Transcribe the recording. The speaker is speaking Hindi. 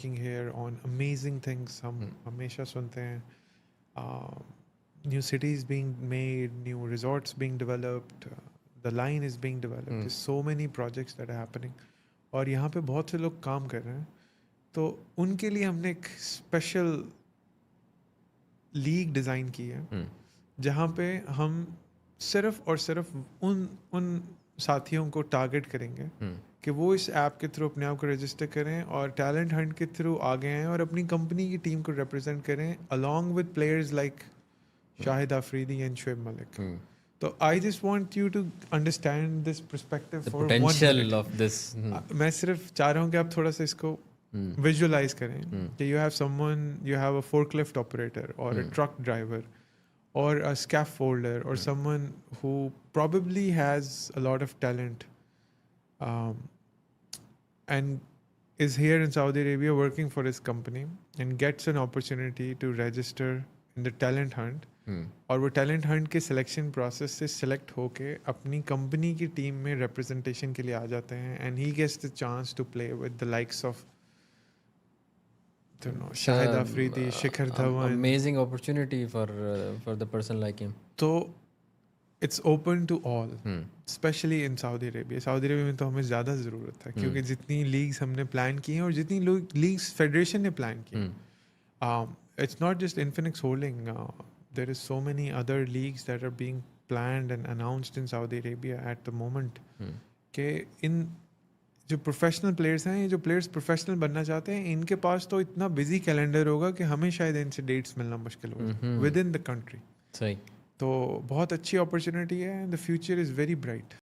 working here on amazing things. हम हमेशा सुनते हैं new cities being made, new resorts being developed, the line is being developed. There's so many projects that are happening. और यहाँ पे बहुत से लोग काम कर रहे हैं, तो उनके लिए हमने एक स्पेशल लीग डिज़ाइन की है जहाँ पे हम सिर्फ और सिर्फ उन साथियों को टारगेट करेंगे कि वो इस ऐप के थ्रू अपने आप को रजिस्टर करें और टैलेंट हंट के थ्रू आगे आएँ और अपनी कंपनी की टीम को रिप्रेजेंट करें along with players like Shahid Afridi and Shoaib Malik. तो I just want you to understand this perspective for 1 minute of this. मैं सिर्फ चाह रहा हूँ कि आप थोड़ा सा इसको विजुअलाइज करें कि you have someone, you have a forklift operator और a truck driver or a scaffolder or someone who probably has a lot of talent and is here in Saudi Arabia working for his company and gets an opportunity to register in the talent hunt. और वो talent hunt के selection process से select होके अपनी company की team में representation के लिए आ जाते हैं and he gets the chance to play with the likes of Shahid Afridi, Shikhar Dhawan. Amazing opportunity for the person like him. So it's open to all, especially in Saudi Arabia. Saudi Arabia में तो हमें ज़्यादा ज़रूरत है क्योंकि जितनी लीग्स हमने प्लान की हैं और जितनी लीग्स फेडरेशन ने प्लान की, it's not just Infinix Holding. There is so many other leagues that are being planned and announced in Saudi Arabia at the moment. कि इन जो प्रोफेशनल प्लेयर्स हैं, ये जो प्लेयर्स प्रोफेशनल बनना चाहते हैं, इनके पास तो इतना बिजी कैलेंडर होगा कि हमें शायद इनसे डेट्स मिलना मुश्किल होगा विद इन द कंट्री. सही. तो बहुत अच्छी अपॉर्चुनिटी है and the future is very bright.